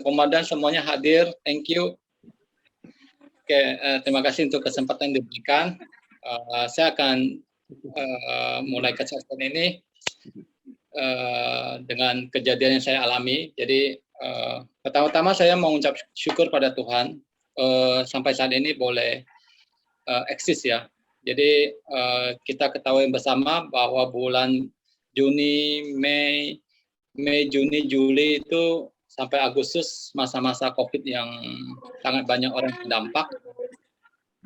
komandan semuanya hadir. Thank you. Oke, terima kasih untuk kesempatan yang diberikan. Saya akan mulai kesempatan ini dengan kejadian yang saya alami. Jadi pertama-tama saya mau mengucap syukur pada Tuhan sampai saat ini boleh eksis ya. Jadi kita ketahui bersama bahwa bulan Juni, Mei, Juni, Juli itu sampai Agustus masa-masa COVID yang sangat banyak orang terdampak.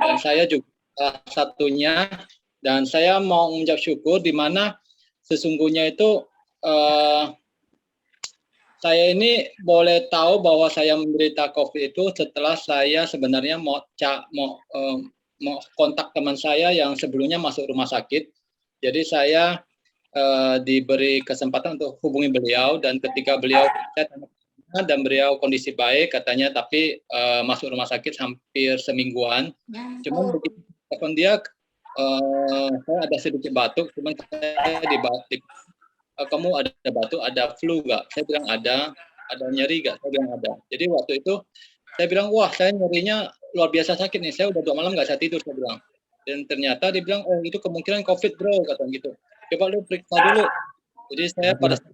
Dan saya juga salah satunya, dan saya mau mengucap syukur di mana sesungguhnya itu saya ini boleh tahu bahwa saya menderita COVID itu setelah saya sebenarnya mau kontak teman saya yang sebelumnya masuk rumah sakit. Jadi saya diberi kesempatan untuk hubungi beliau, dan ketika beliau dan beliau kondisi baik katanya, tapi masuk rumah sakit hampir semingguan. Cuman begitu telepon dia, saya ada sedikit batuk, cuman saya dibatuk. Kamu ada batuk, ada flu nggak? Saya bilang ada nyeri nggak? Saya bilang ada. Jadi waktu itu saya bilang, wah saya nyerinya luar biasa sakit nih, saya udah 2 malam nggak bisa tidur, saya bilang. Dan ternyata dia bilang, oh itu kemungkinan COVID bro, kata gitu. Coba lu periksa dulu. Jadi saya pada saat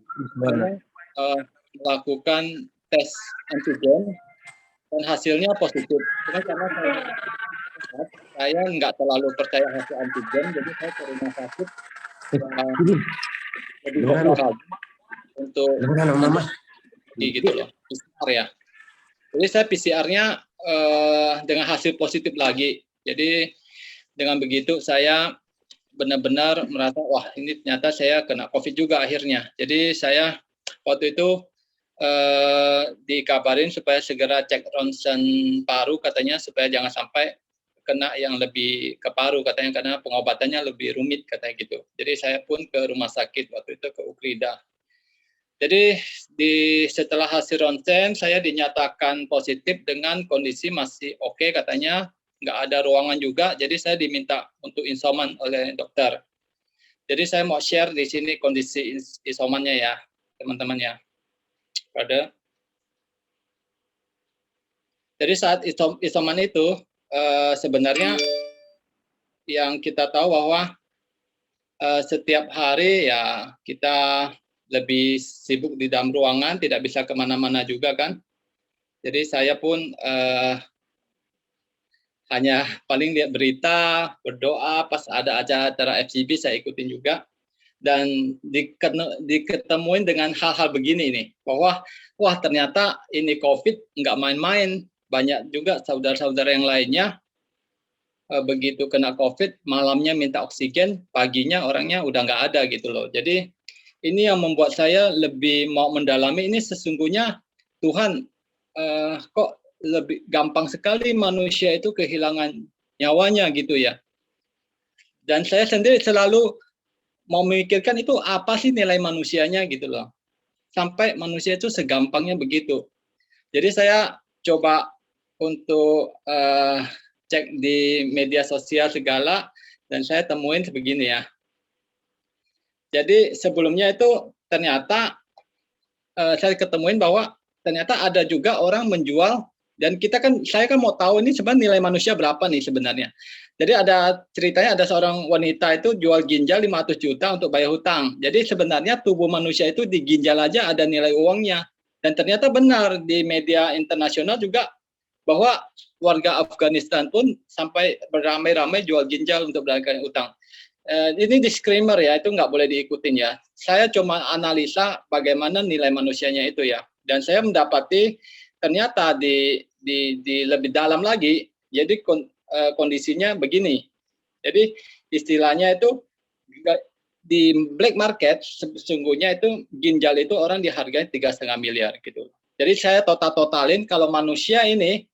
melakukan tes antigen dan hasilnya positif. Cuma karena saya nggak terlalu percaya hasil antigen, jadi saya ke rumah sakit lebih untuk gitu loh, PCR ya. Jadi saya PCR-nya dengan hasil positif lagi. Jadi dengan begitu saya benar-benar merasa wah ini ternyata saya kena COVID juga akhirnya. Jadi saya waktu itu dikabarin supaya segera cek ronsen paru katanya, supaya jangan sampai kena yang lebih ke paru katanya, karena pengobatannya lebih rumit katanya gitu. Jadi saya pun ke rumah sakit waktu itu, ke Ukrida. Jadi setelah hasil ronsen saya dinyatakan positif dengan kondisi masih oke katanya, nggak ada ruangan juga. Jadi saya diminta untuk isoman oleh dokter. Jadi saya mau share di sini kondisi isomannya ya, teman-teman ya. Jadi saat isoman itu sebenarnya yang kita tahu bahwa setiap hari ya kita lebih sibuk di dalam ruangan, tidak bisa kemana-mana juga kan. Jadi saya pun hanya paling lihat berita, berdoa, pas ada acara FCB saya ikutin juga. Dan diketemuin dengan hal-hal begini nih, bahwa wah ternyata ini COVID nggak main-main. Banyak juga saudara-saudara yang lainnya begitu kena COVID, malamnya minta oksigen, paginya orangnya udah nggak ada gitu loh. Jadi ini yang membuat saya lebih mau mendalami, ini sesungguhnya Tuhan kok lebih gampang sekali manusia itu kehilangan nyawanya gitu ya. Dan saya sendiri selalu mau memikirkan itu apa sih nilai manusianya gitu loh. Sampai manusia itu segampangnya begitu. Jadi saya coba untuk cek di media sosial segala, dan saya temuin sebegini ya. Jadi sebelumnya itu ternyata saya ketemuin bahwa ternyata ada juga orang menjual, dan saya kan mau tahu ini sebenarnya nilai manusia berapa nih sebenarnya. Jadi ada ceritanya, ada seorang wanita itu jual ginjal 500 juta untuk bayar hutang. Jadi sebenarnya tubuh manusia itu di ginjal aja ada nilai uangnya. Dan ternyata benar di media internasional juga bahwa warga Afghanistan pun sampai beramai-ramai jual ginjal untuk bayar hutang. Ini disclaimer ya, itu nggak boleh diikutin ya. Saya cuma analisa bagaimana nilai manusianya itu ya. Dan saya mendapati ternyata di lebih dalam lagi, jadi kondisinya begini. Jadi istilahnya itu di black market sesungguhnya itu ginjal itu orang dihargai 3,5 miliar gitu. Jadi saya totalin kalau manusia ini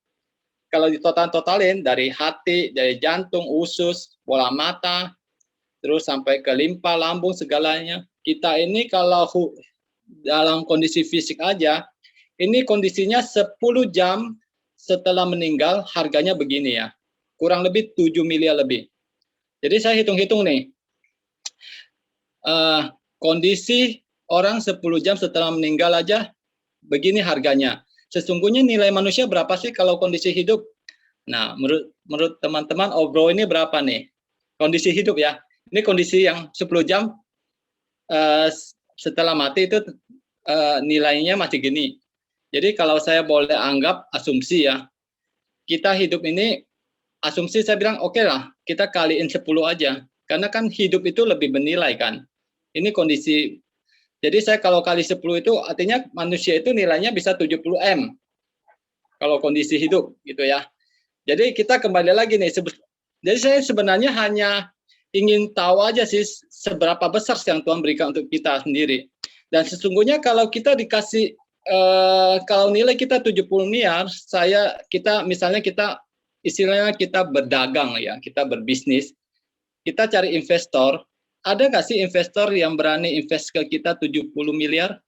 kalau ditotalin dari hati, dari jantung, usus, bola mata, terus sampai ke limpa, lambung, segalanya. Kita ini kalau dalam kondisi fisik aja, ini kondisinya 10 jam setelah meninggal, harganya begini ya. Kurang lebih 7 miliar lebih. Jadi saya hitung-hitung nih, kondisi orang 10 jam setelah meninggal aja, begini harganya. sesungguhnya nilai manusia berapa sih kalau kondisi hidup? Nah, menurut teman-teman Obro ini berapa nih? Kondisi hidup ya. Ini kondisi yang 10 jam setelah mati itu nilainya masih gini. Jadi kalau saya boleh anggap asumsi ya, kita hidup ini, asumsi saya bilang oke lah, kita kaliin 10 aja. Karena kan hidup itu lebih bernilai kan. Ini kondisi, jadi saya kalau kali 10 itu artinya manusia itu nilainya bisa 70 M. Kalau kondisi hidup gitu ya. Jadi kita kembali lagi nih, jadi saya sebenarnya hanya ingin tahu aja sih seberapa besar yang Tuhan berikan untuk kita sendiri. Dan sesungguhnya kalau kita dikasih kalau nilai kita 70 miliar, misalnya kita istilahnya kita berdagang ya, kita berbisnis, kita cari investor, ada nggak sih investor yang berani invest ke kita 70 miliar?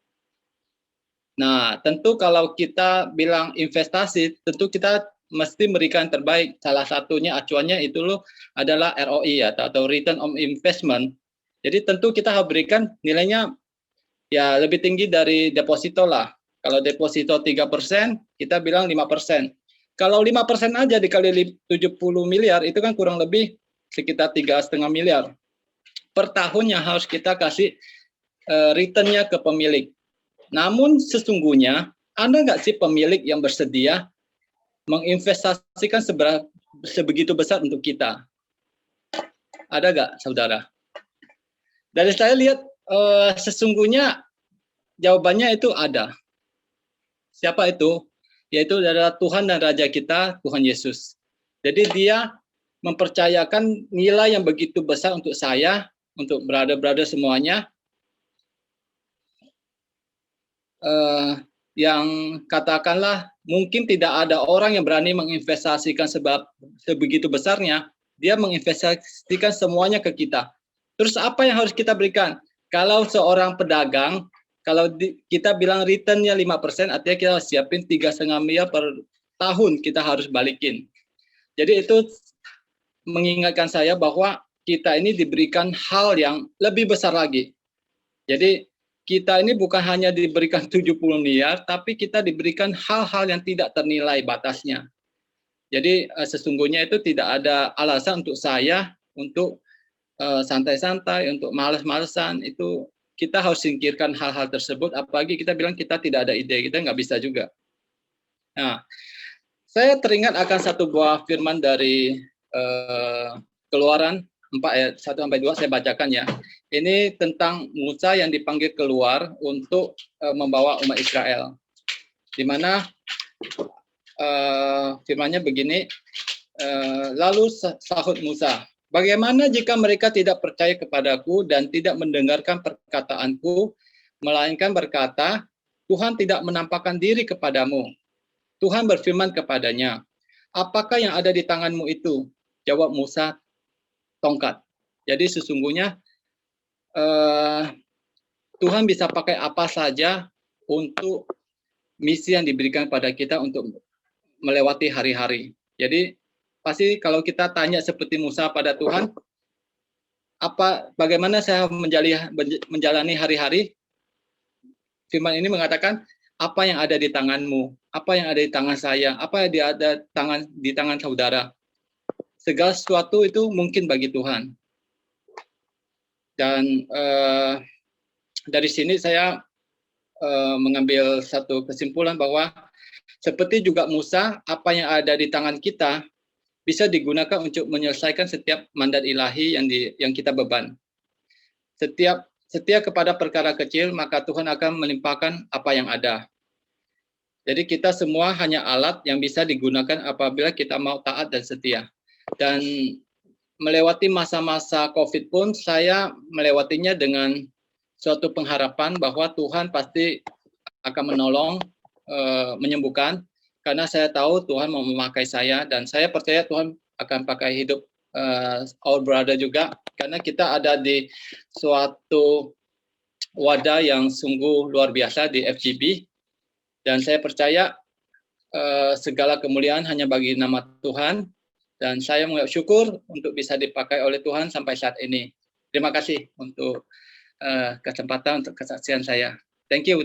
Nah, tentu kalau kita bilang investasi, tentu kita mesti memberikan terbaik. Salah satunya acuannya itu loh adalah ROI ya, atau return on investment. Jadi tentu kita harus berikan nilainya ya lebih tinggi dari deposito lah. Kalau deposito 3%, kita bilang 5%. Kalau 5% aja dikali 70 miliar, itu kan kurang lebih sekitar 3,5 miliar. Per tahunnya harus kita kasih return-nya ke pemilik. Namun sesungguhnya, ada nggak sih pemilik yang bersedia menginvestasikan sebegitu besar untuk kita? Ada nggak, saudara? Dari saya lihat, sesungguhnya jawabannya itu ada. Siapa itu? Yaitu adalah Tuhan dan Raja kita, Tuhan Yesus. Jadi dia mempercayakan nilai yang begitu besar untuk saya, untuk brother-brother semuanya, yang katakanlah mungkin tidak ada orang yang berani menginvestasikan sebegitu besarnya, dia menginvestasikan semuanya ke kita. Terus apa yang harus kita berikan? Kalau seorang pedagang, kalau kita bilang return-nya 5%, artinya kita siapin 3,5 miliar per tahun kita harus balikin. Jadi itu mengingatkan saya bahwa kita ini diberikan hal yang lebih besar lagi. Jadi kita ini bukan hanya diberikan 70 miliar, tapi kita diberikan hal-hal yang tidak ternilai batasnya. Jadi sesungguhnya itu tidak ada alasan untuk saya untuk santai-santai, untuk males-malesan. Itu kita harus singkirkan hal-hal tersebut, apalagi kita bilang kita tidak ada ide, kita nggak bisa juga. Nah, saya teringat akan satu buah firman dari Keluaran 4 ayat 1-2, saya bacakan ya. Ini tentang Musa yang dipanggil keluar untuk membawa umat Israel. Di mana firman-nya begini, lalu sahut Musa, bagaimana jika mereka tidak percaya kepadaku dan tidak mendengarkan perkataanku, melainkan berkata, Tuhan tidak menampakkan diri kepadamu. Tuhan berfirman kepadanya, apakah yang ada di tanganmu itu? Jawab Musa, tongkat. Jadi sesungguhnya Tuhan bisa pakai apa saja untuk misi yang diberikan pada kita untuk melewati hari-hari. Jadi pasti kalau kita tanya seperti Musa pada Tuhan, bagaimana saya menjalani hari-hari? Firman ini mengatakan, apa yang ada di tanganmu, apa yang ada di tangan saya, apa yang ada di tangan saudara. Segala sesuatu itu mungkin bagi Tuhan. Dan dari sini saya mengambil satu kesimpulan bahwa seperti juga Musa, apa yang ada di tangan kita bisa digunakan untuk menyelesaikan setiap mandat ilahi yang kita beban. Setiap kepada perkara kecil, maka Tuhan akan melimpahkan apa yang ada. Jadi kita semua hanya alat yang bisa digunakan apabila kita mau taat dan setia. Dan melewati masa-masa COVID pun, saya melewatinya dengan suatu pengharapan bahwa Tuhan pasti akan menolong, menyembuhkan, karena saya tahu Tuhan mau memakai saya, dan saya percaya Tuhan akan pakai hidup our brother juga, karena kita ada di suatu wadah yang sungguh luar biasa di FGB, dan saya percaya segala kemuliaan hanya bagi nama Tuhan. Dan saya mengucap syukur untuk bisa dipakai oleh Tuhan sampai saat ini. Terima kasih untuk kesempatan untuk kesaksian saya. Thank you.